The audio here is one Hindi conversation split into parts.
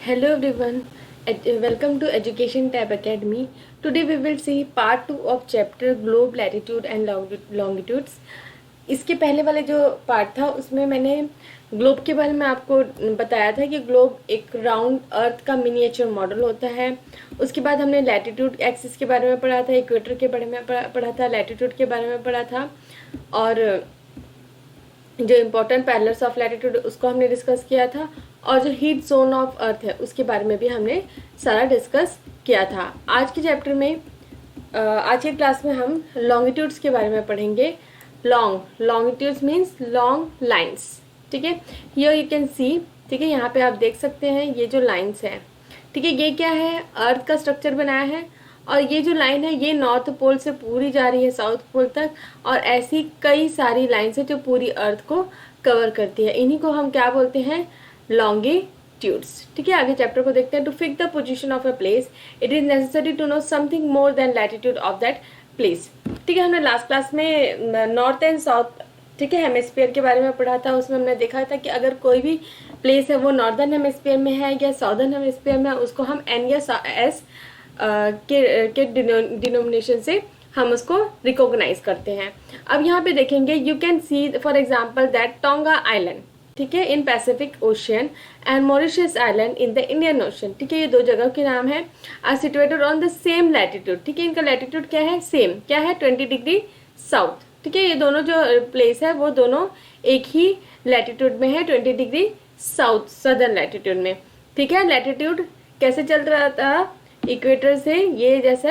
Hello everyone, welcome to Education Tab Academy. Today we will see part 2 of chapter Globe, Latitude and Longitudes. इसके पहले वाले जो पार्ट था उसमें मैंने ग्लोब के बारे में आपको बताया था कि ग्लोब एक राउंड अर्थ का मिनिएचर मॉडल होता है। उसके बाद हमने लैटिट्यूड एक्सिस के बारे में पढ़ा था, इक्वेटर के बारे में पढ़ा था, लैटिट्यूड के बारे में पढ़ा था और जो इम्पोर्टेंट पैरेलल्स ऑफ लैटिट्यूड उसको हमने डिस्कस किया था और जो हीट जोन ऑफ अर्थ है उसके बारे में भी हमने सारा डिस्कस किया था। आज के चैप्टर में आज के क्लास में हम लॉन्गिट्यूड्स के बारे में पढ़ेंगे। Longitudes means long lines. ठीक है, हियर यू कैन सी। ठीक है, यहाँ पे आप देख सकते हैं ये जो लाइन्स है। ठीक है, ये क्या है, अर्थ का स्ट्रक्चर बनाया है और ये जो लाइन है ये नॉर्थ पोल से पूरी जा रही है साउथ पोल तक और ऐसी कई सारी लाइन्स है जो पूरी अर्थ को कवर करती है। इन्हीं को हम क्या बोलते हैं, लॉन्गिट्यूड्स। ठीक है, आगे चैप्टर को देखते हैं। To fix the position of a place it is necessary to know something more than latitude of that place. ठीक है, हमने लास्ट क्लास में नॉर्थ एंड साउथ ठीक है हेमिस्फीयर के बारे में पढ़ा था। उसमें हमने देखा था कि अगर कोई भी प्लेस है वो नॉर्दर्न हेमिस्फीयर में है या साउदर्न हेमिस्फीयर में, उसको हम एन या एस के डिनोमिनेशन से हम उसको रिकॉग्नाइज करते हैं। अब यहाँ पे देखेंगे, you can see for example that Tonga island, ठीक है, in Pacific ocean and Mauritius island in the Indian ocean. ठीक है, ये दो जगह के नाम है, are situated on the same latitude. ठीक है, इनका लैटिट्यूड क्या है, सेम क्या है, 20 डिग्री साउथ। ठीक है, ये दोनों जो प्लेस है वो दोनों एक ही लैटिट्यूड में है, 20 डिग्री साउथ सदर्न लैटिट्यूड में। ठीक है, लैटिट्यूड कैसे चल रहा था, इक्वेटर से, ये जैसा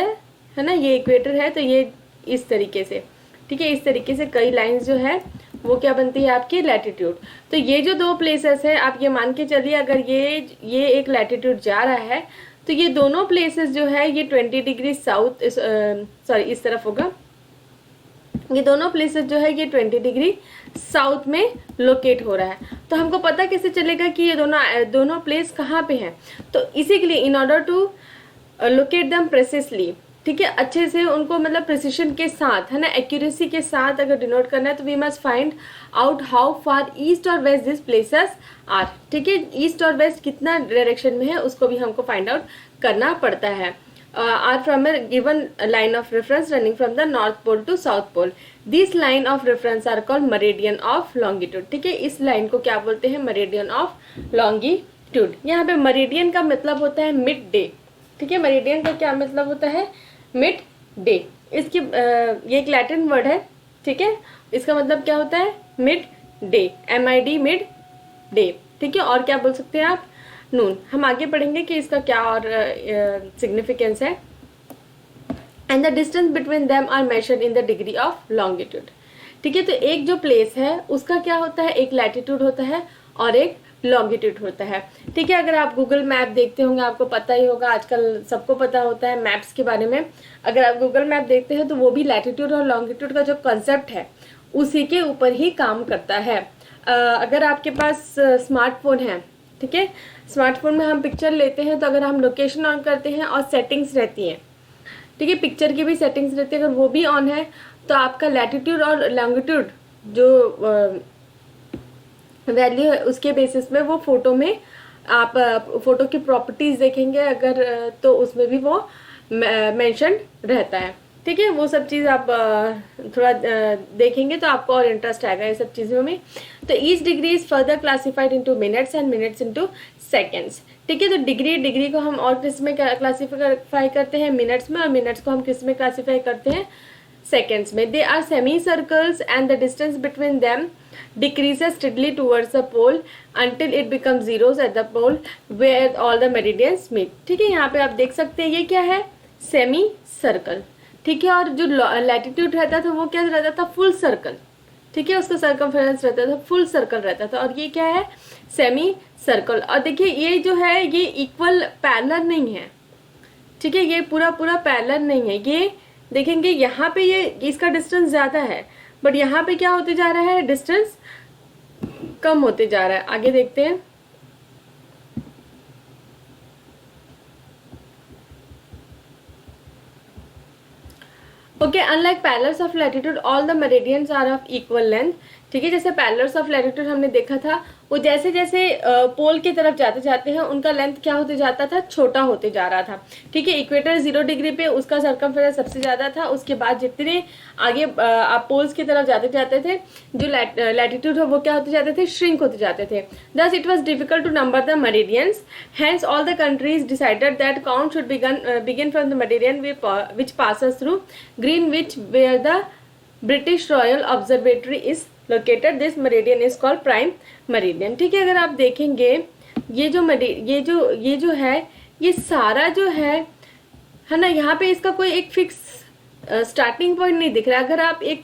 है ना, ये इक्वेटर है तो ये इस तरीके से। ठीक है, इस तरीके से कई लाइंस जो है वो क्या बनती है, आपकी लैटिट्यूड। तो ये जो दो प्लेसेस है, आप ये मान के चलिए अगर ये एक लैटिट्यूड जा रहा है तो ये दोनों प्लेसेस जो है ये 20 डिग्री साउथ सॉरी इस तरफ होगा, ये दोनों प्लेसेस जो है ये 20 डिग्री साउथ में लोकेट हो रहा है। तो हमको पता कैसे चलेगा कि ये दोनों प्लेस कहाँ पे हैं, तो इसी के लिए in order to locate them precisely, ठीक है, अच्छे से उनको मतलब प्रिसिशन के साथ, है ना, एक्यूरेसी के साथ अगर डिनोट करना है तो we must find out how far east और वेस्ट दिस प्लेसेस आर। ठीक है, ईस्ट और वेस्ट कितना डायरेक्शन में है उसको भी हमको फाइंड आउट करना पड़ता है। Or from a given line of reference running from the north pole to south pole. This line of reference are called meridian of longitude. ठीक है, इस लाइन को क्या बोलते हैं, मेरिडियन ऑफ लॉन्गिट्यूड। यहाँ पे मेरिडियन का मतलब होता है मिड डे। ठीक है, मेरिडियन का क्या मतलब होता है, मिड डे। इसकी ये एक लैटिन वर्ड है। ठीक है, इसका मतलब क्या होता है, mid day, MID, mid day. ठीक है, और क्या बोल सकते हैं आप, नून। हम आगे पढ़ेंगे कि इसका क्या और सिग्निफिकेंस है। And the distance between them are measured in the degree of longitude. ठीक है, तो एक जो प्लेस है उसका क्या होता है, एक लैटिट्यूड होता है और एक लॉन्गिट्यूड होता है। ठीक है, अगर आप गूगल मैप देखते होंगे आपको पता ही होगा, आजकल सबको पता होता है मैप्स के बारे में। अगर आप गूगल मैप देखते हैं तो वो भी लैटिट्यूड और लॉन्गिट्यूड का जो कॉन्सेप्ट है उसी के ऊपर ही काम करता है। अगर आपके पास स्मार्टफोन है, ठीक है, स्मार्टफोन में हम पिक्चर लेते हैं तो अगर हम लोकेशन ऑन करते हैं और सेटिंग्स रहती हैं, ठीक है, पिक्चर की भी सेटिंग्स रहती है, अगर वो भी ऑन है तो आपका लैटिट्यूड और लॉन्गिट्यूड जो वैल्यू है उसके बेसिस में वो फोटो में आप फोटो की प्रॉपर्टीज देखेंगे अगर तो उसमें भी वो मेंशन रहता है। ठीक है, वो सब चीज़ आप थोड़ा देखेंगे तो आपको और इंटरेस्ट आएगा ये सब चीज़ों में। तो each degree is further classified into minutes and minutes into seconds. ठीक है, तो डिग्री को हम और किस में क्लासीफाई करते हैं, मिनट्स में, और मिनट्स को हम किस में क्लासीफाई करते हैं, सेकेंड्स में। They are semi circles and the distance between them decreases steadily towards the pole until it becomes zeros at the pole where all the meridians meet। ठीक है, यहाँ पे आप देख सकते हैं ये क्या है, सेमी सर्कल। ठीक है, और जो लैटिट्यूड रहता था वो क्या रहता था, फुल सर्कल। ठीक है, उसका सर्कमफेरेंस रहता था, फुल सर्कल रहता था, और ये क्या है, सेमी सर्कल। और देखिए ये जो है ये इक्वल पैरेलल नहीं है। ठीक है, ये पूरा पैरेलल नहीं है। ये देखेंगे यहाँ पे ये इसका डिस्टेंस ज्यादा है बट यहाँ पे क्या होते जा रहा है, डिस्टेंस कम होते जा रहा है। आगे देखते हैं। Okay, unlike parallels of latitude all the meridians are of equal length. ठीक है, जैसे पैरेलल्स ऑफ लैटिट्यूड हमने देखा था वो जैसे जैसे पोल की तरफ जाते जाते हैं उनका लेंथ क्या होते जाता था, छोटा होते जा रहा था। ठीक है, इक्वेटर 0 डिग्री पे उसका सर्कमफेरेंस सबसे ज्यादा था, उसके बाद जितने आगे आप पोल्स की तरफ जाते जाते थे जो लैटिट्यूड है वो क्या होते जाते थे, श्रिंक होते जाते थे। Thus it was difficult to number the meridians, hence all the countries decided that count should begin from the meridian which passes through Greenwich where the British Royal Observatory is located. This meridian is called prime meridian. ठीक है, अगर आप देखेंगे ये जो है ये सारा जो है ना, यहाँ पे इसका कोई एक फिक्स स्टार्टिंग पॉइंट नहीं दिख रहा है। अगर आप एक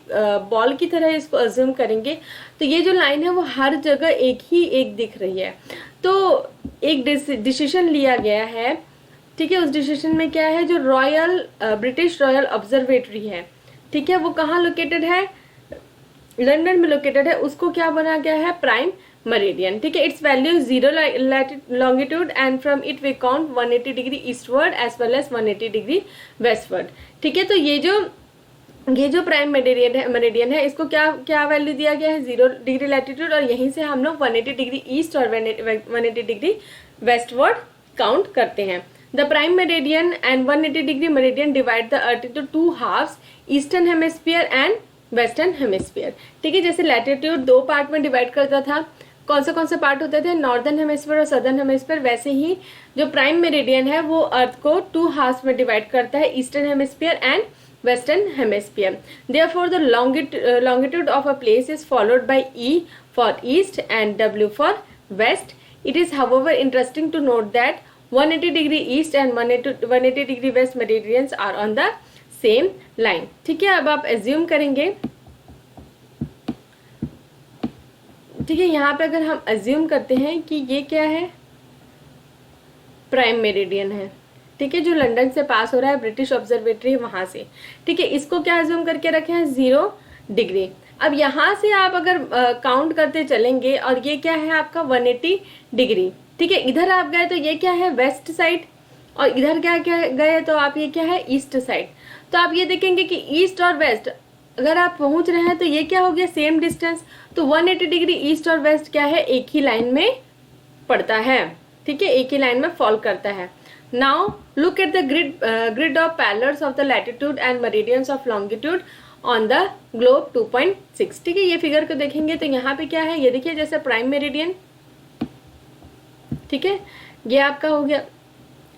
बॉल की तरह इसको अज्यूम करेंगे तो ये जो लाइन है वो हर जगह एक दिख रही है। तो एक डिसीजन लिया गया है, ठीक है, उस डिसीजन में क्या है, जो ब्रिटिश रॉयल ऑब्जर्वेटरी है, ठीक है, वो कहाँ लोकेटेड है, लंदन में लोकेटेड है, उसको क्या बना गया है, प्राइम मरीडियन। ठीक है, its value 0 longitude and from it we count 180 degree eastward as well as 180 degree westward. ठीक है, तो ये जो प्राइम मेरिडियन है इसको क्या वैल्यू दिया गया है, 0 डिग्री लैटिट्यूड, और यहीं से हम लोग 180 डिग्री ईस्ट और 180 डिग्री वेस्टवर्ड काउंट करते हैं। The prime meridian and 180 degree meridian divide the earth into two halves, eastern hemisphere and western hemisphere। ठीक है, जैसे लैटिट्यूड 2 पार्ट में डिवाइड करता था, कौन से पार्ट होते थे, नॉर्दर्न हेमिस्फीयर और सदर्न हेमिस्फीयर, वैसे ही जो प्राइम मेरिडियन है वो अर्थ को 2 हाफ्स में डिवाइड करता है, eastern hemisphere and western hemisphere। Therefore the longitude of a place is followed by E for east and W for west। It is however interesting to note that 180 degree east and 180 degree west meridians are on the same line। ठीक है, अब आप एज्यूम करेंगे, ठीक है, यहाँ पे अगर हम एज्यूम करते हैं कि ये क्या है, प्राइम मेरिडियन है, ठीक है, जो लंदन से पास हो रहा है, ब्रिटिश ऑब्जर्वेटरी वहां से। ठीक है, इसको क्या एज्यूम करके रखे हैं, 0 डिग्री। अब यहाँ से आप अगर काउंट करते चलेंगे और ये क्या है आपका 180 डिग्री। ठीक है, इधर आप गए तो ये क्या है, वेस्ट साइड, और इधर क्या गए तो आप ये क्या है, ईस्ट साइड। तो आप ये देखेंगे कि ईस्ट और वेस्ट अगर आप पहुंच रहे हैं तो ये क्या हो गया, सेम डिस्टेंस। तो 180 डिग्री ईस्ट और वेस्ट क्या है, एक ही लाइन में पड़ता है। ठीक है, एक ही लाइन में फॉल करता है। Now look at the grid of parallels of the latitude and meridians of longitude on the globe 2.6। ठीक है, ये फिगर को देखेंगे तो यहाँ पे क्या है, ये देखिए, जैसे प्राइम मेरिडियन, ठीक है, ये आपका हो गया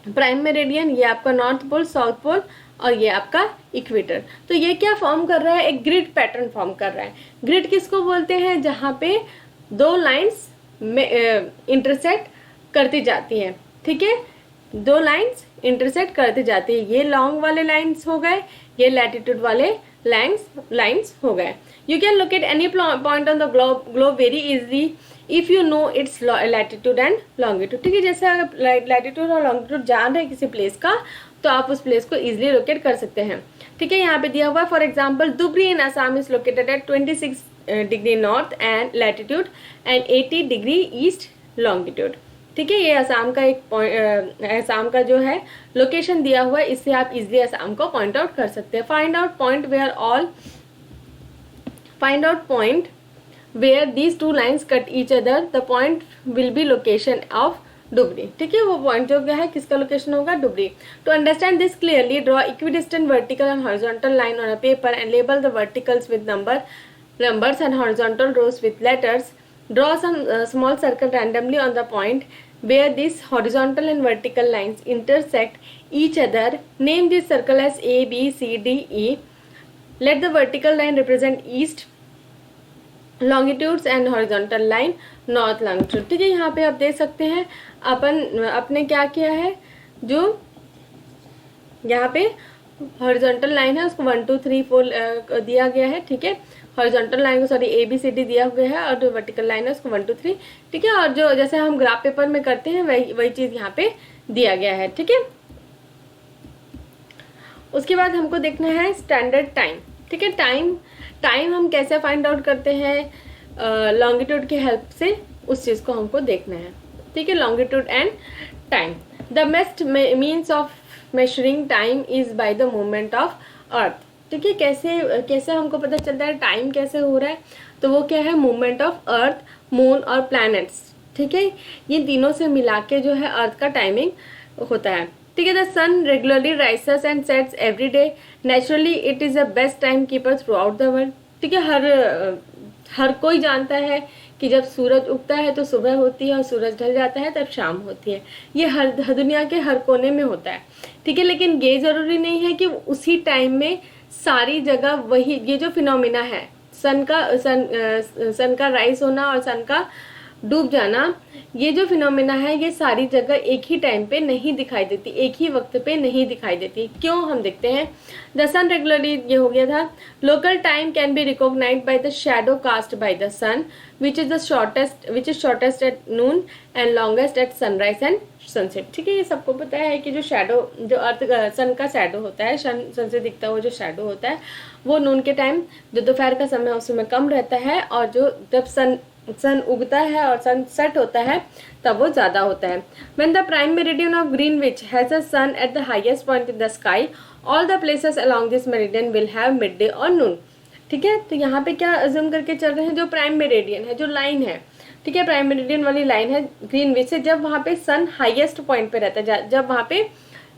प्राइम मेरिडियन, ये आपका नॉर्थ पोल, साउथ पोल, और ये आपका इक्वेटर। तो ये क्या फॉर्म कर रहा है, एक ग्रिड पैटर्न फॉर्म कर रहा है। ग्रिड किसको बोलते हैं, जहाँ पे 2 लाइंस इंटरसेक्ट करती जाती हैं। ठीक है, 2 लाइंस इंटरसेक्ट करते जाते हैं, ये लॉन्ग वाले लाइंस हो गए, ये लैटिट्यूड वाले लाइंस हो गए। You can locate any point on the globe very easily if you know it's latitude and longitude. ठीक है, जैसे अगर लैटिट्यूड और लॉन्गिट्यूड जान रहे किसी प्लेस का तो आप उस प्लेस को इजिली लोकेट कर सकते हैं। ठीक है, यहाँ पे दिया हुआ, for example Dhubri in Assam is located at 26 degree north and latitude and 80 degree east longitude. ठीक है, ये असम का असम का जो है लोकेशन दिया हुआ है, इससे आप इजिली असम को पॉइंट आउट कर सकते हैं। Find out point where these 2 lines cut each other, the point will be location of Dhubri. ठीक है, वो पॉइंट जो क्या है, किसका लोकेशन होगा, Dhubri. To understand this clearly draw equidistant vertical and horizontal line on a paper and label the verticals with numbers and horizontal rows with letters। Draw some small circle randomly on the point where these horizontal and vertical lines intersect each other। Name this circle as A, B, C, D, E। Let the vertical line represent east longitudes and horizontal line north longitude. ठीक है, यहाँ पे आप देख सकते हैं अपने क्या किया है, जो यहाँ पे हॉरिजॉन्टल लाइन है उसको 1 2 3 4 दिया गया है। ठीक है, हॉरिजॉन्टल लाइन को सॉरी ABCD दिया हुआ है, और जो वर्टिकल लाइन है उसको 1 2 3। ठीक है, और जो जैसे हम ग्राफ पेपर में करते हैं वही चीज यहाँ पे दिया गया है। ठीक है, उसके बाद हमको देखना है स्टैंडर्ड टाइम। ठीक है, टाइम हम कैसे फाइंड आउट करते हैं, लॉन्गिट्यूड की हेल्प से, उस चीज़ को हमको देखना है। ठीक है, longitude and time. The best means of measuring time is by the movement of earth. ठीक है, कैसे हमको पता चलता है टाइम कैसे हो रहा है, तो वो क्या है, मूवमेंट ऑफ अर्थ। मून और प्लैनेट्स, ठीक है, ये तीनों से मिला के जो है अर्थ का टाइमिंग होता है, ठीक है। The sun regularly rises and sets every day, naturally it is the best time keeper throughout the world, ठीक है। हर कोई जानता है कि जब सूरज उगता है तो सुबह होती है और सूरज ढल जाता है तब शाम होती है। ये हर दुनिया के हर कोने में होता है, ठीक है। लेकिन ये ज़रूरी नहीं है कि उसी टाइम में सारी जगह वही, ये जो फिनोमिना है सन का राइज होना और सन का डूब जाना, ये जो फिनोमिना है ये सारी जगह एक ही टाइम पे नहीं दिखाई देती, एक ही वक्त पे नहीं दिखाई देती। क्यों, हम देखते हैं। द सन रेगुलरली, ये हो गया था। Local time can be recognised by the shadow cast by the sun which is shortest at noon and longest at sunrise and sunset, ठीक है। ये सबको पता है कि जो सन का शैडो होता है, सन से दिखता हुआ जो शैडो होता है वो नून के टाइम, जो दोपहर का समय उस समय कम रहता है, और जो जब सन उगता है और सन सेट होता है तब वो ज़्यादा होता है। When the prime meridian of Greenwich has a sun at the highest point in the sky, all the places along this meridian will have midday or noon, ठीक है। तो यहाँ पे क्या अज्यूम करके चल रहे हैं, जो प्राइम मेरिडियन है, जो लाइन है, ठीक है, प्राइम मेरिडियन वाली लाइन है ग्रीनविच से, जब वहाँ पे सन हाईएस्ट पॉइंट पे रहता है, जब वहाँ पे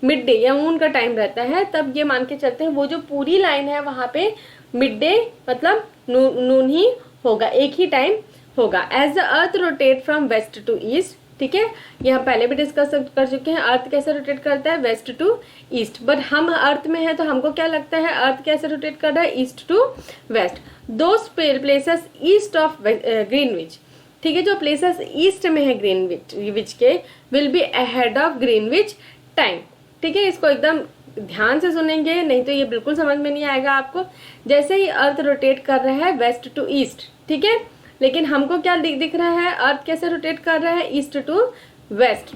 मिड डे या मून का टाइम रहता है, तब ये मान के चलते हैं वो जो पूरी लाइन है वहाँ पे मिड डे मतलब नून ही होगा, एक ही टाइम होगा। As the earth rotate from west to east, ठीक है, ये हम पहले भी डिस्कस कर चुके हैं, अर्थ कैसे रोटेट करता है, वेस्ट टू ईस्ट। बट हम अर्थ में है तो हमको क्या लगता है अर्थ कैसे रोटेट कर रहा है, east to west. Those places east of Greenwich, ठीक है, जो प्लेसेस ईस्ट में है ग्रीनविच के, will be ahead of Greenwich time, ठीक है। इसको एकदम ध्यान से सुनेंगे, नहीं तो ये बिल्कुल समझ में नहीं आएगा आपको। जैसे ही अर्थ रोटेट कर रहा है वेस्ट टू ईस्ट, ठीक है, लेकिन हमको क्या दिख रहा है, अर्थ कैसे रोटेट कर रहा है, ईस्ट टू वेस्ट।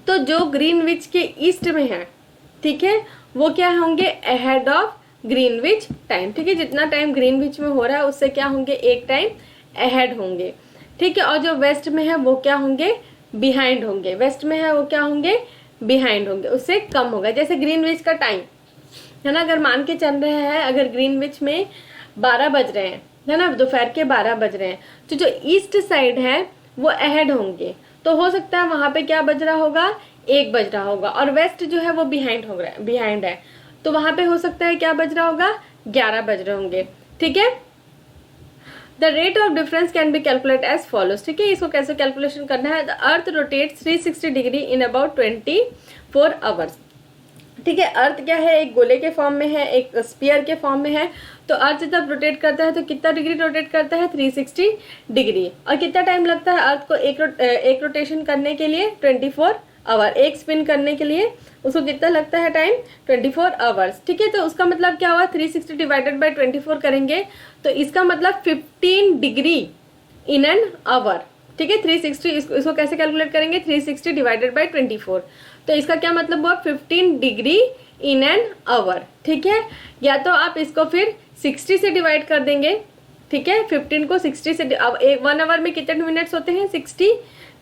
तो जो ग्रीनविच के ईस्ट में है, ठीक है, वो क्या होंगे, अहेड ऑफ ग्रीनविच टाइम, ठीक है। जितना टाइम ग्रीनविच में हो रहा है उससे क्या होंगे, एक टाइम अहेड होंगे, ठीक है। और जो वेस्ट में है वो क्या होंगे, बिहाइंड होंगे। वेस्ट में है वो क्या होंगे, बिहाइंड होंगे, उससे कम होगा। जैसे ग्रीनविच का टाइम है ना, अगर मान के चल रहे हैं, अगर ग्रीनविच में 12 बज रहे हैं, है ना, दोपहर के 12 बज रहे हैं, तो जो ईस्ट साइड है वो अहेड होंगे, तो हो सकता है वहां पे क्या बज रहा होगा, 1 बज रहा होगा। और वेस्ट जो है वो बिहाइंड है, तो वहां पे हो सकता है क्या बज रहा होगा, 11 बज रहे होंगे, ठीक है। The rate of difference can be calculate as follows, ठीक है। इसको कैसे कैलकुलेशन करना है, the earth rotates 360 degree in about 24 hours, ठीक है। अर्थ क्या है, एक गोले के फॉर्म में है, एक स्फीयर के फॉर्म में है, तो अर्थ जब रोटेट करता है तो कितना डिग्री रोटेट करता है, 360 डिग्री। और कितना टाइम लगता है अर्थ को एक रोटेशन करने के लिए, 24 आवर। एक स्पिन करने के लिए उसको कितना लगता है टाइम, 24 आवर्स, ठीक है। तो उसका मतलब क्या हुआ, 360 डिवाइडेड बाई 24 करेंगे तो इसका मतलब 15 डिग्री इन एन आवर, ठीक है। 360 इसको कैसे कैलकुलेट करेंगे, 360 डिवाइडेड बाई 24, तो इसका क्या मतलब हुआ, 15 डिग्री इन एन आवर, ठीक है। या तो आप इसको फिर 60 से डिवाइड कर देंगे, ठीक है, 15 को 60 से, अब 1 आवर में कितने मिनट्स होते हैं, 60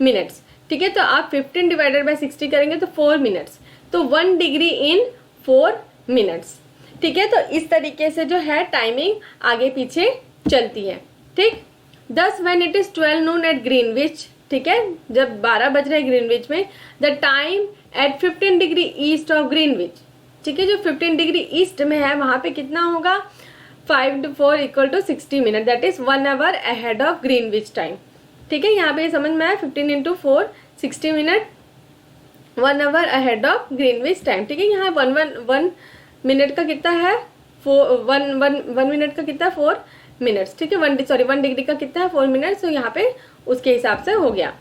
मिनट्स, ठीक है। तो आप 15 डिवाइडेड बाई 60 करेंगे तो 4 मिनट्स, तो 1 डिग्री इन 4 मिनट्स, ठीक है। तो इस तरीके से जो है टाइमिंग आगे पीछे चलती है, ठीक। Thus when it is 12 noon at Greenwich, ठीक है, जब 12 बज रहे हैं ग्रीनविच में, the time at 15 degree east of Greenwich, ठीक है, जो 15 डिग्री ईस्ट में है वहां पे कितना होगा, 5 to 4 equal to 60 minute, that is 1 hour ahead of Greenwich time, ठीक है। यहाँ पे समझ में आया, 15 into 4 60 minute, 1 hour ahead of Greenwich time, ठीक है। यहाँ 1 मिनट का कितना है, 1 मिनट का कितना, 4 मिनट्स, ठीक है। 1 डिग्री का कितना है, 4 मिनट्स, तो यहाँ पे उसके हिसाब से हो गया,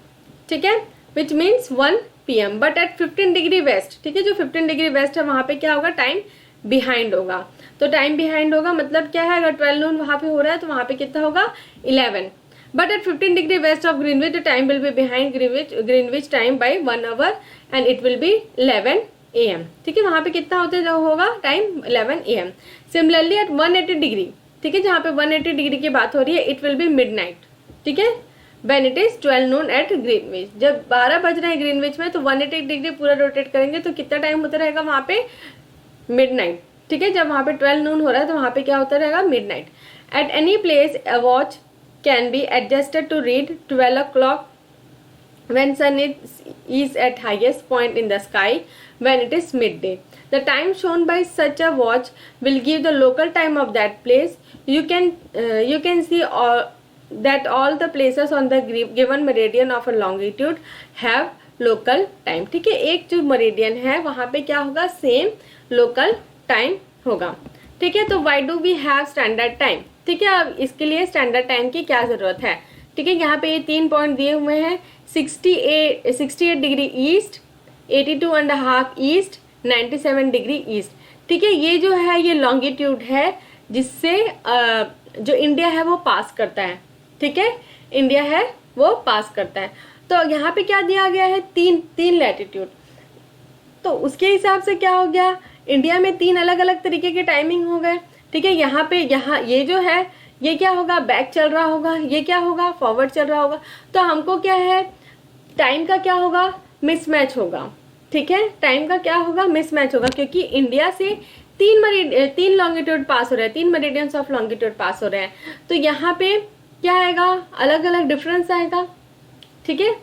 ठीक है, which means 1 PM। But at 15 degree waste, ठीक है, जो 15 डिग्री वेस्ट है वहाँ पे क्या होगा, टाइम बिहाइंड होगा। तो टाइम बिहाइंड होगा मतलब क्या है, अगर 12 नून वहाँ पे हो रहा है तो वहाँ पे कितना होगा, 11। But at 15 degree west of Greenwich the time will be behind Greenwich time by 1 hour and it will be 11 AM, ठीक है। वहाँ पे कितना होगा time, 11 AM। Similarly at 180 degree, ठीक है, जहाँ पे 180 डिग्री की बात हो रही है, इट विल बी मिडनाइट, ठीक है, when it is 12 noon at Greenwich. जब 12 बज रहे हैं ग्रीनविच में तो 180 डिग्री पूरा रोटेट करेंगे तो कितना टाइम होता रहेगा वहाँ पे, मिडनाइट, ठीक है। जब वहाँ पे 12 नून हो रहा है तो वहाँ पे क्या होता रहेगा, midnight. At any place a watch can be adjusted to read 12 o'clock when sun is at highest point in the sky when it is midday. The time shown by such a watch will give the local time of that place. You can see that all the places on the given meridian of a longitude have local time. ठीक है, एक जो meridian है वहाँ पे क्या होगा, सेम local time होगा. ठीक है, तो why do we have standard time? ठीक है, अब इसके लिए स्टैंडर्ड टाइम की क्या ज़रूरत है. ठीक है, यहाँ पे ये 3 पॉइंट दिए हुए हैं. 68 degree east, 82.5 east, 97 degree east. ठीक है, ये जो है ये लॉन्गिट्यूड है जिससे जो इंडिया है वो पास करता है. ठीक है, इंडिया है वो पास करता है. तो यहाँ पे क्या दिया गया है, तीन लैटिट्यूड. तो उसके हिसाब से क्या हो गया, इंडिया में 3 अलग अलग तरीके के टाइमिंग हो गए. ठीक है, यहाँ ये जो है ये क्या होगा, बैक चल रहा होगा, ये क्या होगा, फॉरवर्ड चल रहा होगा. तो हमको क्या है, टाइम का क्या होगा, मिसमैच होगा. ठीक है, टाइम का क्या होगा, मिसमैच होगा, क्योंकि इंडिया से 3 लॉन्गिट्यूड पास हो रहे हैं, 3 मेरिडियंस ऑफ लॉन्गिट्यूड पास हो रहे हैं. तो यहाँ पे क्या आएगा, अलग अलग डिफरेंस आएगा. ठीक है,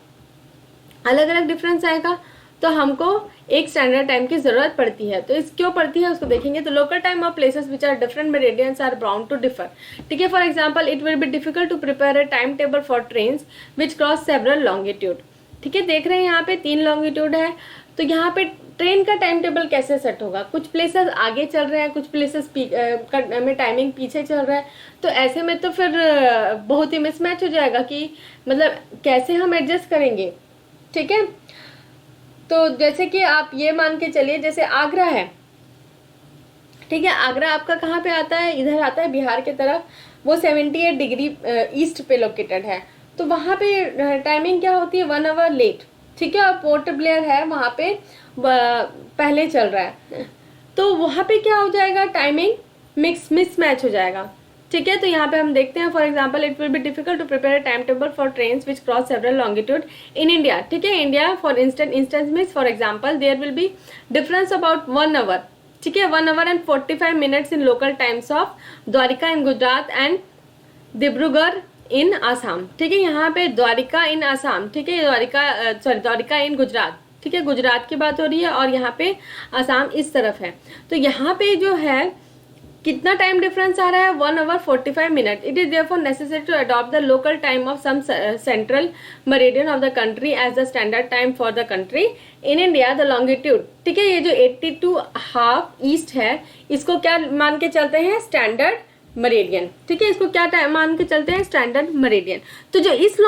अलग अलग डिफरेंस आएगा. तो हमको एक स्टैंडर्ड टाइम की जरूरत पड़ती है. तो इस क्यों पड़ती है उसको देखेंगे. तो local time of places which are different meridians are bound to differ. ठीक है, for example it will be difficult to prepare a time table for trains which cross several longitude. ठीक है, देख रहे हैं यहाँ पे 3 लॉन्गिट्यूड है. तो यहाँ पे ट्रेन का टाइम टेबल कैसे सेट होगा, कुछ प्लेसेस आगे चल रहे हैं, कुछ प्लेसेस में टाइमिंग पीछे चल रहा है. तो ऐसे में तो फिर बहुत ही मिसमैच हो जाएगा कि मतलब कैसे हम एडजस्ट करेंगे. ठीक है, तो जैसे कि आप ये मान के चलिए, जैसे आगरा है. ठीक है, आगरा आपका कहाँ पे आता है, इधर आता है बिहार की तरफ. वो 78 डिग्री ईस्ट पे लोकेटेड है. तो वहाँ पे टाइमिंग क्या होती है, 1 आवर लेट. ठीक है, और पोर्ट ब्लेयर है वहाँ पे पहले चल रहा है. तो वहाँ पे क्या हो जाएगा, टाइमिंग मिसमैच हो जाएगा. ठीक है, तो यहाँ पे हम देखते हैं, for example it will be difficult to prepare a time table for trains which cross several longitude in India. ठीक है, India for instance means for example there will be difference about 1 hour. ठीक है, 1 hour and 45 minutes in local times of Dwarka in Gujarat and Dibrugarh in Assam. ठीक है, यहाँ पे द्वारिका इन आसाम. ठीक है, द्वारिका इन गुजरात. ठीक है, गुजरात की बात हो रही है और यहाँ पे आसाम इस तरफ है. तो यहाँ पे जो है कितना टाइम डिफरेंस आ रहा है, 1 hour 45 minute. It is therefore necessary to adopt the local time of some central meridian of the country as the standard time for the country. In India the longitude. ठीक है, ये जो 82.5 ईस्ट है इसको क्या मान के चलते हैं, स्टैंडर्ड मेरिडियन. ठीक है, इसको क्या टाइम मान के चलते हैं, स्टैंडर्ड मेरिडियन. तो जो इस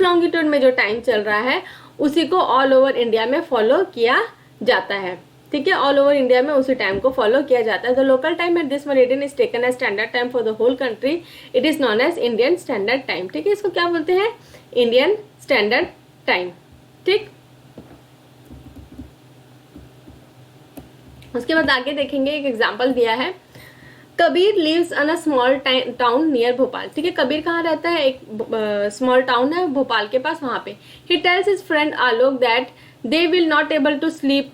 लॉन्गिट्यूड में जो टाइम चल रहा है उसी को ऑल ओवर इंडिया में फॉलो किया जाता है. ठीक है, ऑल ओवर इंडिया में उसी टाइम को फॉलो किया जाता है. The local time at this meridian is taken as standard time for the whole country. It is known as Indian standard time. ठीक है, इसको क्या बोलते हैं, इंडियन स्टैंडर्ड टाइम. ठीक, उसके बाद आगे देखेंगे, एक एग्जाम्पल दिया है. Kabir lives on a small town near Bhopal. ठीक है, कबीर कहाँ रहता है, एक स्मॉल टाउन है भोपाल के पास, वहाँ पे. He tells his friend Alok that they will not able to sleep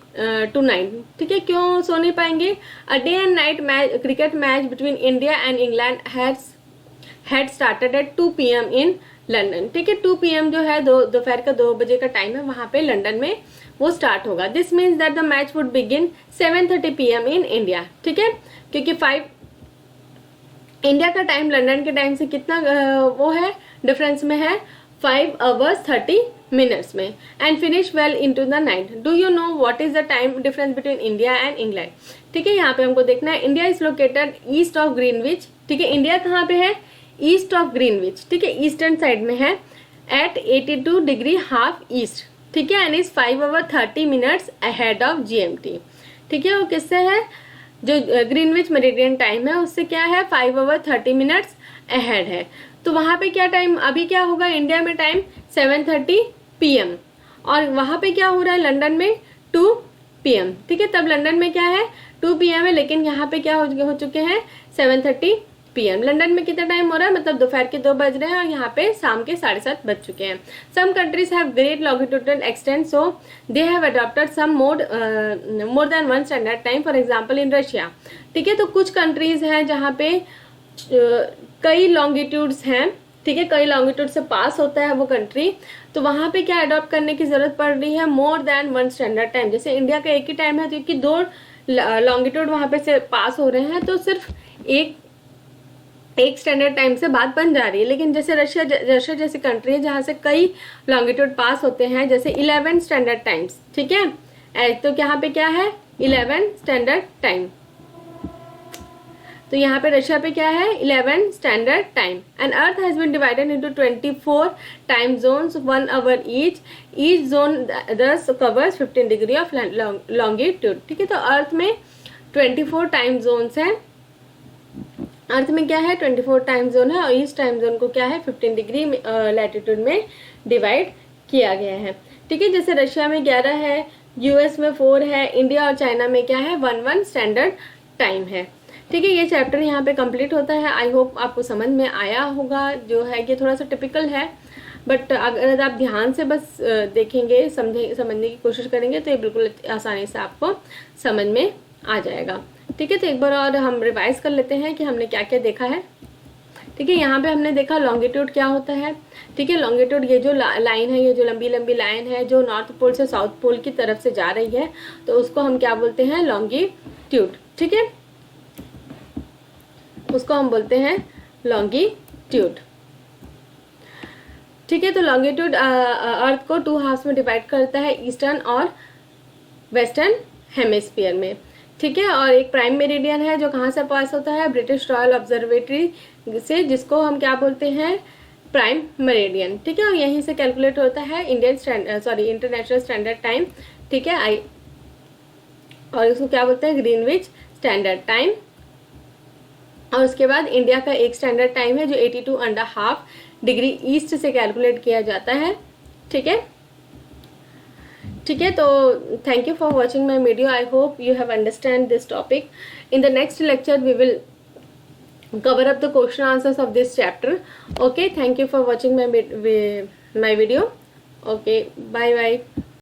tonight. ठीक है, क्यों सो नहीं पाएंगे. A day and night cricket match between India and England had started at 2 PM in London. ठीक है, 2 PM जो है दोपहर का 2 बजे का टाइम है, वहाँ पे लंदन में वो स्टार्ट होगा. This means that the match would begin 7:30 PM in India. ठीक है, क्योंकि 5 इंडिया का टाइम लंदन के टाइम से कितना वो है, डिफरेंस में है, 5 hours 30 minutes में. And finish well into the night. Do you know what is the time difference between India and England. ठीक है, यहाँ पे हमको देखना है. India is located east of Greenwich. ठीक है, इंडिया कहाँ पे है, ईस्ट ऑफ ग्रीनविच. ठीक है, ईस्टर्न साइड में है, एट 82 डिग्री हाफ ईस्ट. ठीक है, and is 5 hours 30 minutes ahead of GMT. ठीक है, वो किससे है, जो ग्रीनविच मेरिडियन टाइम है उससे क्या है, 5 hours 30 minutes अहेड है. तो वहाँ पे क्या टाइम, अभी क्या होगा, इंडिया में टाइम 7:30 PM और वहाँ पे क्या हो रहा है, लंदन में 2 PM. ठीक है, तब लंदन में क्या है, 2 PM है, लेकिन यहाँ पे क्या हो चुके हैं, 7:30 PM. लंदन में कितना टाइम हो रहा है, मतलब दोपहर के 2 बज रहे हैं और यहाँ पे शाम के 7:30 बज चुके हैं. Some countries have great longitudinal extent, so they have adopted some more than 1 standard time. For example in Russia. ठीक है, तो कुछ कंट्रीज हैं जहाँ पे कई लॉन्गिट्यूड्स हैं, ठीक है, कई लॉन्गिट्यूड से पास होता है वो कंट्री, तो वहाँ पे क्या अडॉप्ट करने की ज़रूरत पड़ रही है, more than one standard time. जैसे इंडिया का एक ही टाइम है, क्योंकि दो लॉन्गिट्यूड वहाँ पे से पास हो रहे हैं, तो सिर्फ एक स्टैंडर्ड टाइम से बात बन जा रही है। लेकिन जैसे रशिया जैसी कंट्री है जहाँ से कई लॉन्गिट्यूड पास होते हैं, जैसे 11 स्टैंडर्ड टाइम्स, ठीक है, तो यहाँ पे क्या है 11 स्टैंडर्ड टाइम, तो यहाँ पे रशिया पे क्या है 11 standard time. And earth has been divided into 24 time zones 1 hour each zone thus covers 15 degree of longitude, ठीक है। तो अर्थ में 24 टाइम जोन्स हैं, अर्थ में क्या है 24 टाइम जोन है, और इस टाइम जोन को क्या है 15 डिग्री लैटिट्यूड में डिवाइड किया गया है, ठीक है। जैसे रशिया में 11 है, यूएस में 4 है, इंडिया और चाइना में क्या है 1 स्टैंडर्ड टाइम है, ठीक है। ये चैप्टर यहाँ पे कंप्लीट होता है। आई होप आपको समझ में आया होगा। जो है कि थोड़ा सा टिपिकल है, बट अगर आप ध्यान से बस देखेंगे, समझने की कोशिश करेंगे, तो ये बिल्कुल आसानी से आपको समझ में आ जाएगा, ठीक है। तो एक बार और हम रिवाइज कर लेते हैं कि हमने क्या क्या देखा है, ठीक है। यहाँ पे हमने देखा लॉन्गिट्यूड क्या होता है, ठीक है। लॉन्गिट्यूड ये जो लाइन है, ये जो लंबी लंबी लाइन है जो नॉर्थ पोल से साउथ पोल की तरफ से जा रही है, तो उसको हम क्या बोलते हैं लॉन्गिट्यूड, ठीक है, उसको हम बोलते हैं लॉन्गिट्यूड, ठीक है। तो लॉन्गिट्यूड अर्थ को 2 हाफ्स में डिवाइड करता है, ईस्टर्न और वेस्टर्न हेमिस्फीयर में, ठीक है। और एक प्राइम मेरिडियन है जो कहाँ से पास होता है, ब्रिटिश रॉयल ऑब्जर्वेटरी से, जिसको हम क्या बोलते हैं प्राइम मेरिडियन, ठीक है। और यहीं से कैलकुलेट होता है इंटरनेशनल स्टैंडर्ड टाइम, ठीक है, और इसको क्या बोलते हैं ग्रीनविच स्टैंडर्ड टाइम। और उसके बाद इंडिया का एक स्टैंडर्ड टाइम है जो 82.5 डिग्री ईस्ट से कैलकुलेट किया जाता है, ठीक है, ठीक है। तो thank you for watching my video. I hope you have understand this topic. In the next lecture we will cover up the question answers of this chapter. Okay, thank you for watching my video. Okay, bye bye.